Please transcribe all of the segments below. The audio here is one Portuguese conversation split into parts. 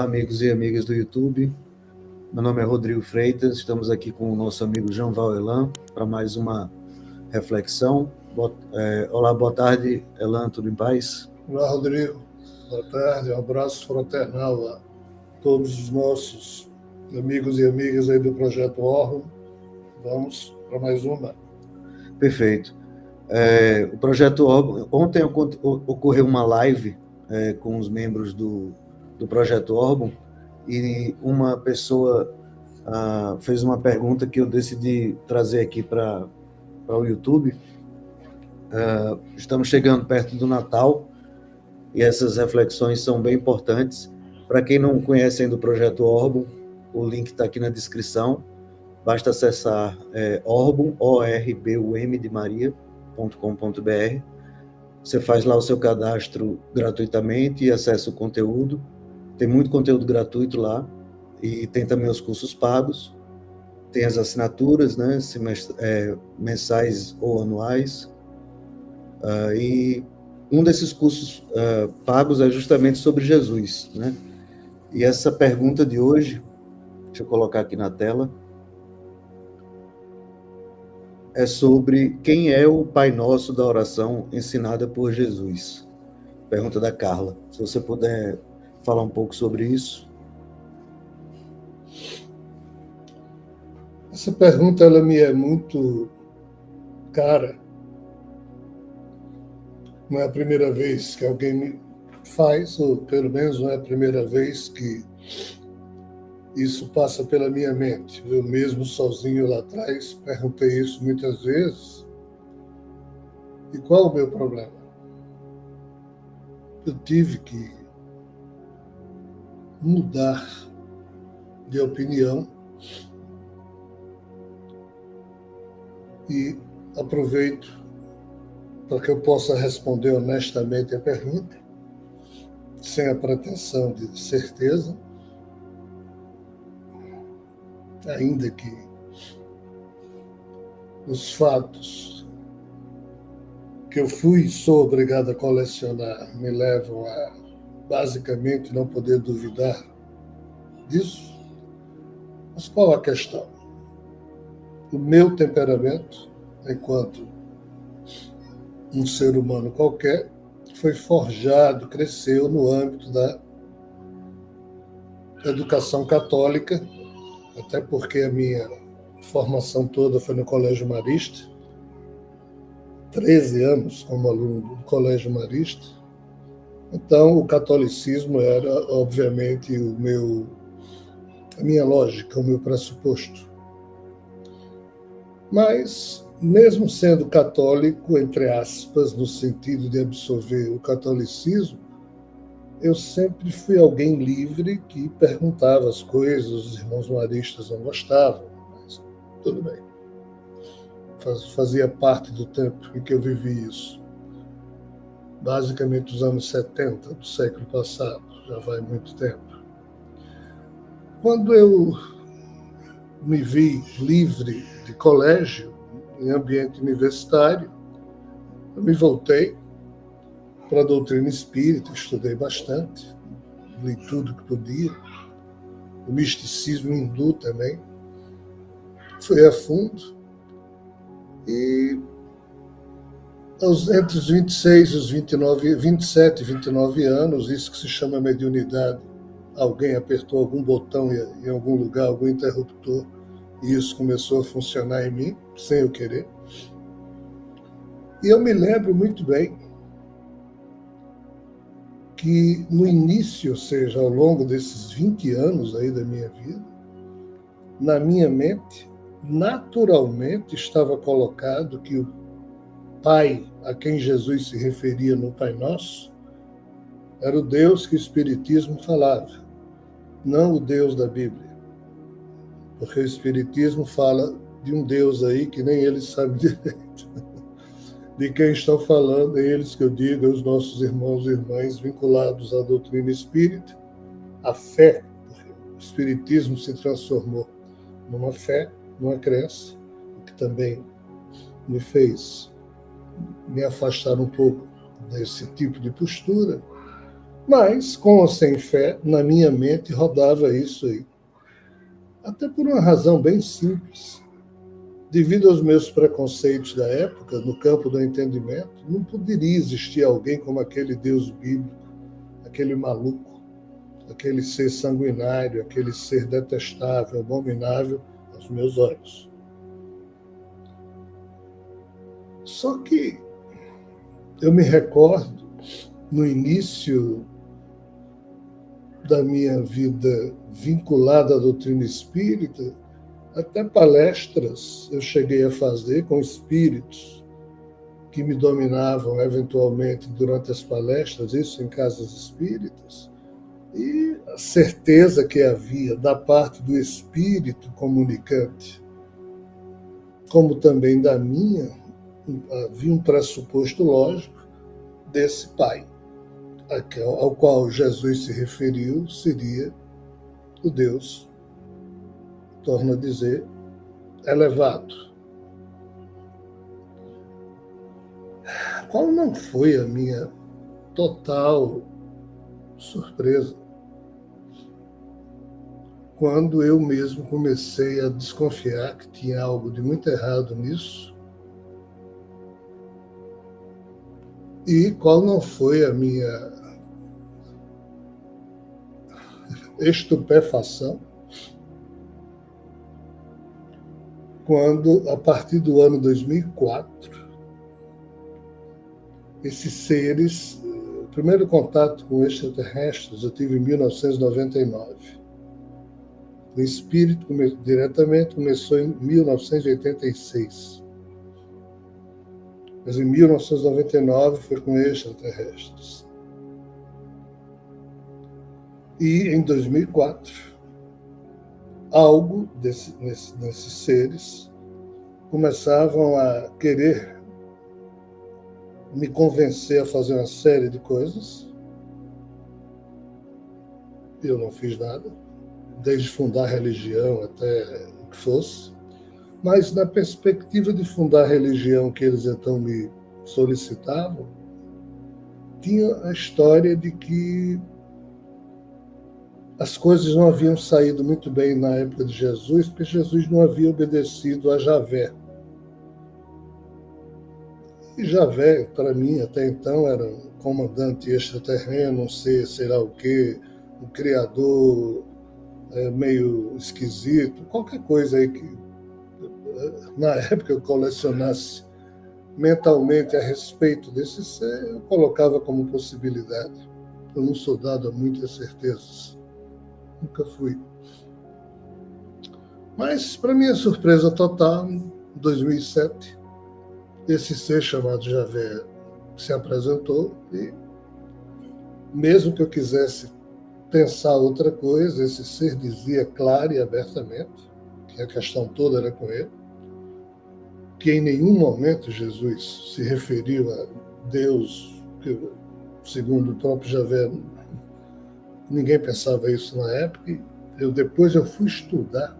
Olá, amigos e amigas do YouTube. Meu nome é Rodrigo Freitas, estamos aqui com o nosso amigo João Elan para mais uma reflexão. Olá, boa tarde, Elan, tudo em paz? Olá, Rodrigo. Boa tarde, um abraço fraternal a todos os nossos amigos e amigas aí do Projeto Órgão. Vamos para mais uma. Perfeito. O Projeto Órgão, ontem ocorreu uma live com os membros do Projeto Órgão e uma pessoa fez uma pergunta que eu decidi trazer aqui para o YouTube. Estamos chegando perto do Natal e essas reflexões são bem importantes. Para quem não conhece ainda o Projeto Órgão, o link está aqui na descrição. Basta acessar Orbum, O-R-B-U-M de Maria.com.br. Você faz lá o seu cadastro gratuitamente e acessa o conteúdo. Tem muito conteúdo gratuito lá e tem também os cursos pagos. Tem as assinaturas, né, mensais ou anuais. E um desses cursos pagos é justamente sobre Jesus, né? E essa pergunta de hoje, deixa eu colocar aqui na tela, é sobre quem é o Pai Nosso da oração ensinada por Jesus. Pergunta da Carla. Se você puder falar um pouco sobre isso. Essa pergunta ela me é muito cara. Não é a primeira vez que alguém me faz, ou pelo menos não é a primeira vez que isso passa pela minha mente. Eu mesmo sozinho lá atrás perguntei isso muitas vezes. E qual o meu problema? Eu tive que mudar de opinião e aproveito para que eu possa responder honestamente a pergunta, sem a pretensão de certeza, ainda que os fatos que eu fui e sou obrigado a colecionar me levam a, basicamente, não poder duvidar disso. Mas qual a questão? O meu temperamento, enquanto um ser humano qualquer, foi forjado, cresceu no âmbito da educação católica, até porque a minha formação toda foi no Colégio Marista, 13 anos como aluno do Colégio Marista. Então, o catolicismo era, obviamente, a minha lógica, o meu pressuposto. Mas, mesmo sendo católico, entre aspas, no sentido de absorver o catolicismo, eu sempre fui alguém livre que perguntava as coisas, os irmãos maristas não gostavam, mas tudo bem. Fazia parte do tempo em que eu vivi isso. Basicamente, os anos 70 do século passado, já vai muito tempo. Quando eu me vi livre de colégio, em ambiente universitário, eu me voltei para a doutrina espírita, estudei bastante, li tudo que podia, o misticismo hindu também, fui a fundo, e entre os 26 e os 27 e 29 anos, isso que se chama mediunidade, alguém apertou algum botão em algum lugar, algum interruptor, e isso começou a funcionar em mim, sem eu querer. E eu me lembro muito bem que no início, ou seja, ao longo desses 20 anos aí da minha vida, na minha mente, naturalmente estava colocado que o Pai a quem Jesus se referia no Pai Nosso era o Deus que o Espiritismo falava, não o Deus da Bíblia. Porque o Espiritismo fala de um Deus aí que nem eles sabem direito. De quem estão falando, é eles que eu digo, os nossos irmãos e irmãs vinculados à doutrina espírita, à fé. O Espiritismo se transformou numa fé, numa crença, o que também me fez me afastar um pouco desse tipo de postura. Mas, com ou sem fé, na minha mente rodava isso aí. Até por uma razão bem simples. Devido aos meus preconceitos da época, no campo do entendimento, não poderia existir alguém como aquele Deus bíblico, aquele maluco, aquele ser sanguinário, aquele ser detestável, abominável aos meus olhos. Só que eu me recordo, no início da minha vida vinculada à doutrina espírita, até palestras eu cheguei a fazer com espíritos que me dominavam eventualmente durante as palestras, isso em casas espíritas, e a certeza que havia da parte do espírito comunicante, como também da minha, havia um pressuposto lógico desse Pai, ao qual Jesus se referiu, seria o Deus, torna a dizer, elevado. Qual não foi a minha total surpresa quando eu mesmo comecei a desconfiar que tinha algo de muito errado nisso? E qual não foi a minha estupefação quando, a partir do ano 2004, esses seres, o primeiro contato com extraterrestres eu tive em 1999. O espírito diretamente começou em 1986. Mas em 1999 foi com extraterrestres. E em 2004, algo nesses seres começavam a querer me convencer a fazer uma série de coisas. Eu não fiz nada, desde fundar religião até o que fosse. Mas na perspectiva de fundar a religião que eles então me solicitavam, tinha a história de que as coisas não haviam saído muito bem na época de Jesus, porque Jesus não havia obedecido a Javé. E Javé, para mim, até então, era um comandante extraterreno, um ser, sei lá o quê, um criador meio esquisito, qualquer coisa aí que, na época, eu colecionasse mentalmente a respeito desse ser, eu colocava como possibilidade. Eu não sou dado a muitas certezas. Nunca fui. Mas, para minha surpresa total, em 2007, esse ser chamado Javé se apresentou e, mesmo que eu quisesse pensar outra coisa, esse ser dizia claro e abertamente que a questão toda era com ele, que em nenhum momento Jesus se referiu a Deus, que, segundo o próprio Javé, ninguém pensava isso na época, e depois eu fui estudar.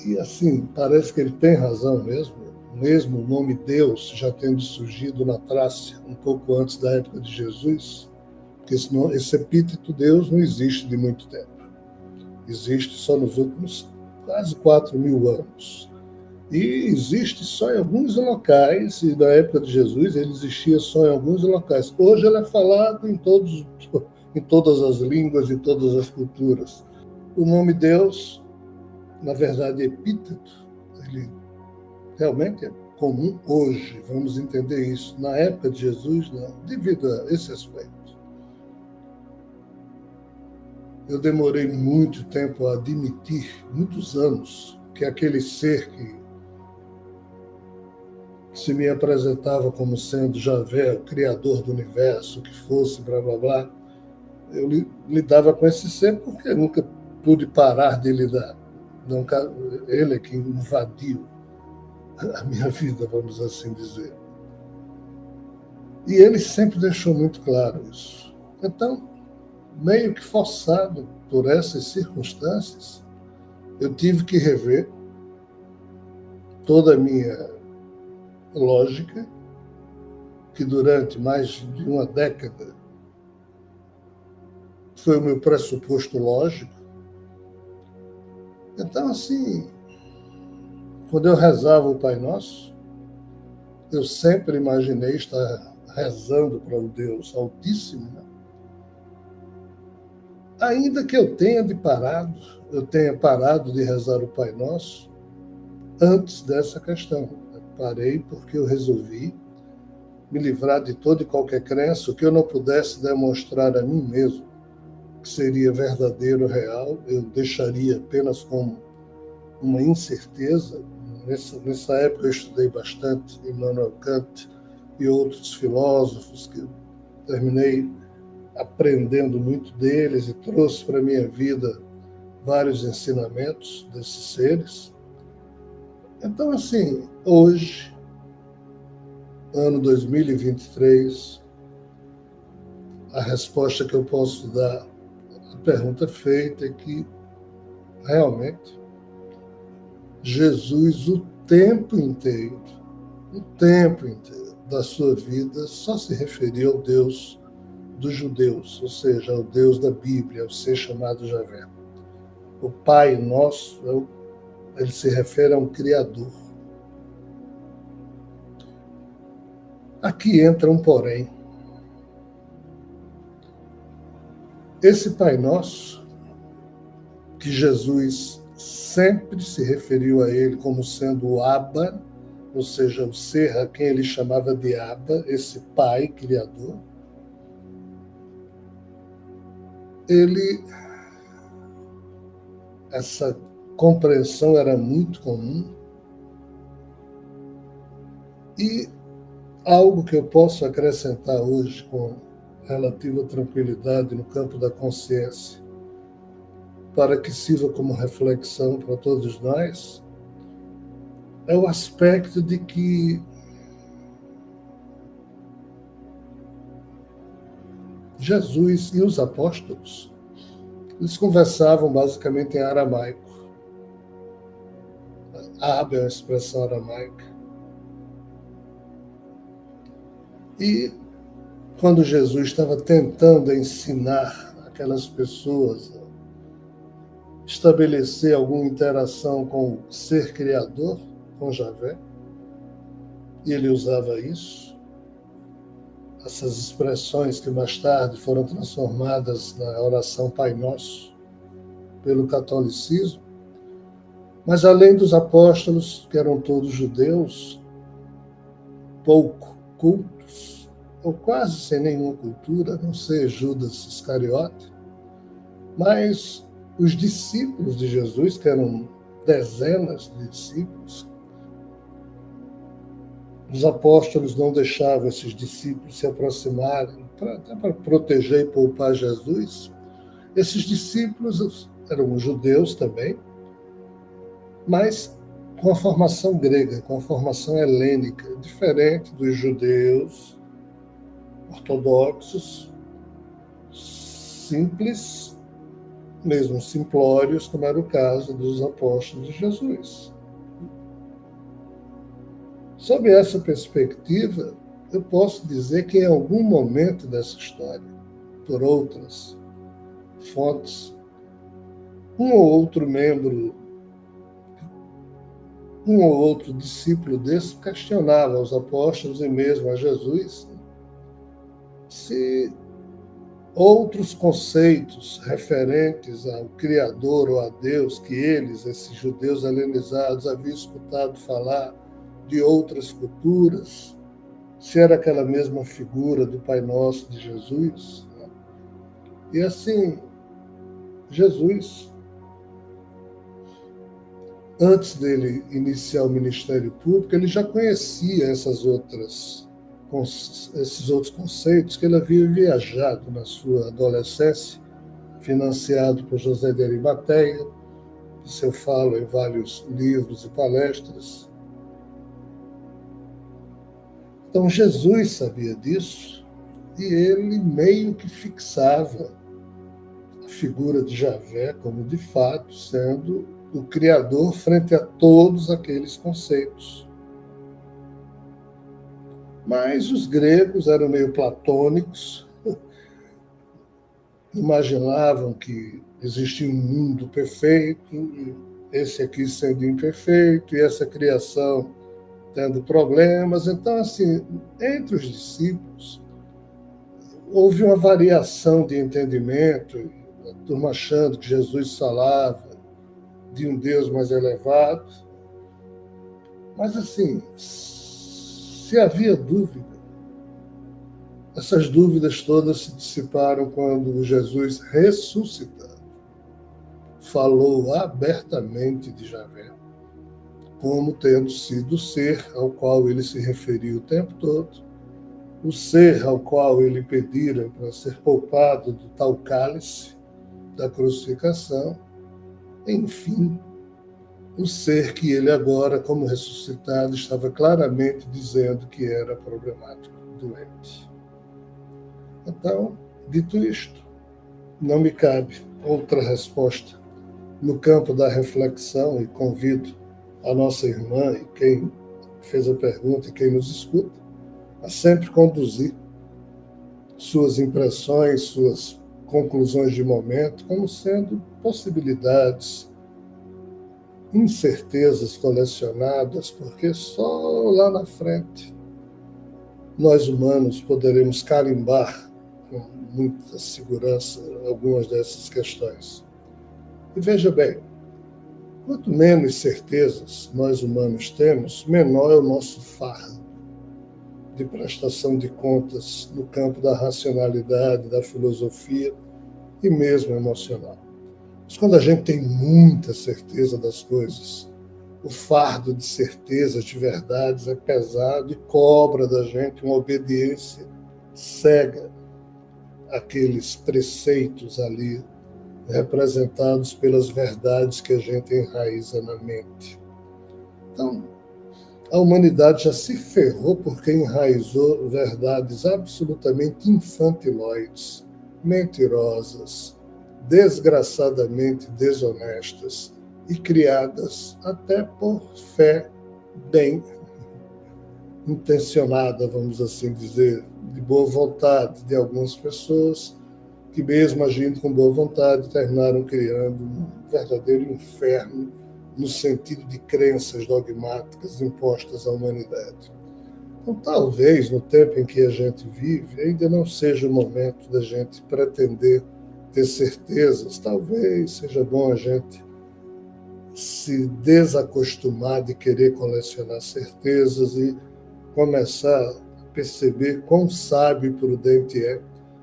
E assim, parece que ele tem razão mesmo o nome Deus já tendo surgido na Trácia, um pouco antes da época de Jesus, porque esse epíteto Deus não existe de muito tempo. Existe só nos últimos quase 4.000 anos. E existe só em alguns locais, e na época de Jesus ele existia só em alguns locais. Hoje ele é falado em todas as línguas e todas as culturas. O nome Deus, na verdade, epíteto, ele realmente é comum hoje, vamos entender isso. Na época de Jesus, não, devido a esse aspecto. Eu demorei muito tempo a admitir, muitos anos, que aquele ser que se me apresentava como sendo Javé, o criador do universo, o que fosse, blá, blá, blá, eu lidava com esse ser porque eu nunca pude parar de lidar. Ele é que invadiu a minha vida, vamos assim dizer. E ele sempre deixou muito claro isso. Então, meio que forçado por essas circunstâncias, eu tive que rever toda a minha lógica que durante mais de uma década foi o meu pressuposto lógico. Então, assim, quando eu rezava o Pai Nosso, eu sempre imaginei estar rezando para o Deus Altíssimo, né? Ainda que eu tenha parado de rezar o Pai Nosso antes dessa questão. Eu parei porque eu resolvi me livrar de toda e qualquer crença, o que eu não pudesse demonstrar a mim mesmo que seria verdadeiro, real, eu deixaria apenas como uma incerteza. Nessa época eu estudei bastante Immanuel Kant e outros filósofos que eu terminei aprendendo muito deles e trouxe para a minha vida vários ensinamentos desses seres. Então, assim, hoje, ano 2023, a resposta que eu posso dar à pergunta feita é que, realmente, Jesus, o tempo inteiro da sua vida, só se referia ao Deus dos judeus, ou seja, ao Deus da Bíblia, ao ser chamado Javé. O Pai Nosso, ele se refere a um Criador. Aqui entra um porém. Esse Pai Nosso, que Jesus sempre se referiu a ele como sendo o Abba, ou seja, o ser a quem ele chamava de Abba, esse Pai Criador, essa compreensão era muito comum. E algo que eu posso acrescentar hoje com relativa tranquilidade no campo da consciência, para que sirva como reflexão para todos nós, é o aspecto de que Jesus e os apóstolos, eles conversavam basicamente em aramaico. Abba é uma expressão aramaica. E quando Jesus estava tentando ensinar aquelas pessoas a estabelecer alguma interação com o ser criador, com Javé, e ele usava isso, essas expressões que mais tarde foram transformadas na oração Pai Nosso pelo catolicismo. Mas além dos apóstolos, que eram todos judeus, pouco cultos, ou quase sem nenhuma cultura, a não ser Judas Iscariote, mas os discípulos de Jesus, que eram dezenas de discípulos, os apóstolos não deixavam esses discípulos se aproximarem, até para proteger e poupar Jesus. Esses discípulos eram judeus também, mas com a formação grega, com a formação helênica, diferente dos judeus ortodoxos, simples, mesmo simplórios, como era o caso dos apóstolos de Jesus. Sob essa perspectiva, eu posso dizer que em algum momento dessa história, por outras fontes, um ou outro membro, um ou outro discípulo desse questionava aos apóstolos e mesmo a Jesus se outros conceitos referentes ao Criador ou a Deus que eles, esses judeus helenizados, haviam escutado falar de outras culturas, se era aquela mesma figura do Pai Nosso de Jesus. E assim, Jesus, antes dele iniciar o ministério público, ele já conhecia esses outros conceitos que ele havia viajado na sua adolescência, financiado por José de Arimateia, isso eu falo em vários livros e palestras. Então Jesus sabia disso e ele meio que fixava a figura de Javé como, de fato, sendo o Criador frente a todos aqueles conceitos. Mas os gregos eram meio platônicos, imaginavam que existia um mundo perfeito, e esse aqui sendo imperfeito, e essa criação tendo problemas. Então, assim, entre os discípulos, houve uma variação de entendimento, a turma achando que Jesus falava de um Deus mais elevado. Mas, assim, se havia dúvida, essas dúvidas todas se dissiparam quando Jesus ressuscitado falou abertamente de Javé, como tendo sido o ser ao qual ele se referiu o tempo todo, o ser ao qual ele pedira para ser poupado do tal cálice da crucificação, enfim, o ser que ele agora, como ressuscitado, estava claramente dizendo que era problemático, doente. Então, dito isto, não me cabe outra resposta no campo da reflexão, e convido a nossa irmã e quem fez a pergunta e quem nos escuta a sempre conduzir suas impressões, suas conclusões de momento como sendo possibilidades, incertezas colecionadas, porque só lá na frente nós humanos poderemos carimbar com muita segurança algumas dessas questões. E veja bem, quanto menos certezas nós humanos temos, menor é o nosso fardo de prestação de contas no campo da racionalidade, da filosofia e mesmo emocional. Mas quando a gente tem muita certeza das coisas, o fardo de certezas, de verdades é pesado e cobra da gente uma obediência cega àqueles preceitos ali representados pelas verdades que a gente enraiza na mente. Então, a humanidade já se ferrou porque enraizou verdades absolutamente infantiloides, mentirosas, desgraçadamente desonestas e criadas até por fé bem intencionada, vamos assim dizer, de boa vontade de algumas pessoas que, mesmo agindo com boa vontade, terminaram criando um verdadeiro inferno no sentido de crenças dogmáticas impostas à humanidade. Então, talvez, no tempo em que a gente vive, ainda não seja o momento da gente pretender ter certezas. Talvez seja bom a gente se desacostumar de querer colecionar certezas e começar a perceber quão sábio e prudente é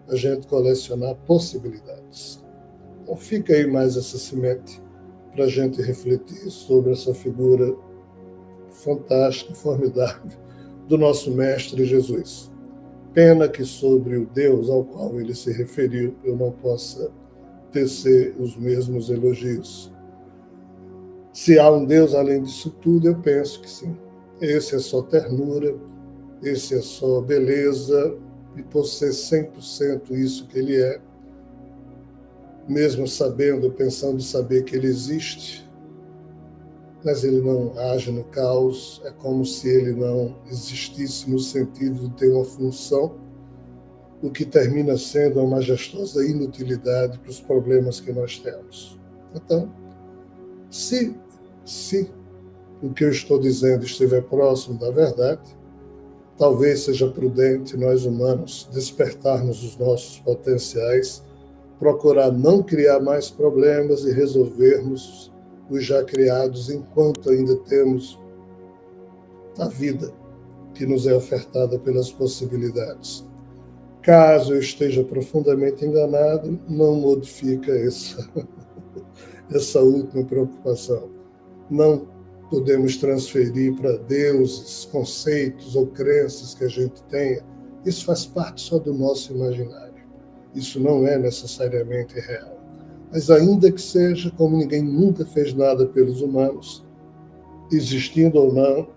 a gente colecionar possibilidades. Então, fica aí mais essa semente para a gente refletir sobre essa figura fantástica, formidável, do nosso Mestre Jesus. Pena que sobre o Deus ao qual ele se referiu eu não possa tecer os mesmos elogios. Se há um Deus além disso tudo, eu penso que sim. Esse é só ternura, esse é só beleza, e por ser 100% isso que ele é, mesmo sabendo, pensando saber que ele existe, mas ele não age no caos, é como se ele não existisse no sentido de ter uma função, o que termina sendo uma majestosa inutilidade para os problemas que nós temos. Então, se o que eu estou dizendo estiver próximo da verdade, talvez seja prudente nós humanos despertarmos os nossos potenciais, procurar não criar mais problemas e resolvermos os já criados enquanto ainda temos a vida que nos é ofertada pelas possibilidades. Caso eu esteja profundamente enganado, não modifica essa última preocupação. Não podemos transferir para deuses, conceitos ou crenças que a gente tenha. Isso faz parte só do nosso imaginário. Isso não é necessariamente real. Mas ainda que seja, como ninguém nunca fez nada pelos humanos, existindo ou não,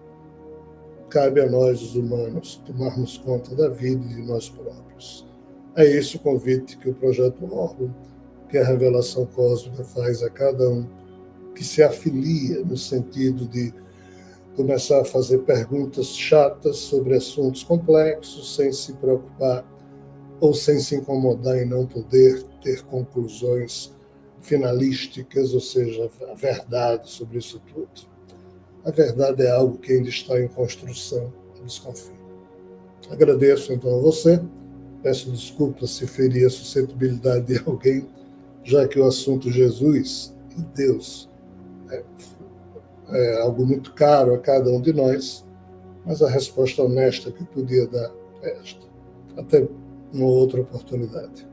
cabe a nós, os humanos, tomarmos conta da vida e de nós próprios. É esse o convite que o Projeto Orbe, que a Revelação Cósmica faz a cada um que se afilia no sentido de começar a fazer perguntas chatas sobre assuntos complexos, sem se preocupar ou sem se incomodar em não poder ter conclusões finalísticas, ou seja, a verdade sobre isso tudo. A verdade é algo que ainda está em construção, desconfio. Agradeço então a você, peço desculpas se feri a suscetibilidade de alguém, já que o assunto Jesus e Deus é algo muito caro a cada um de nós, mas a resposta honesta que eu podia dar é esta. Até uma outra oportunidade.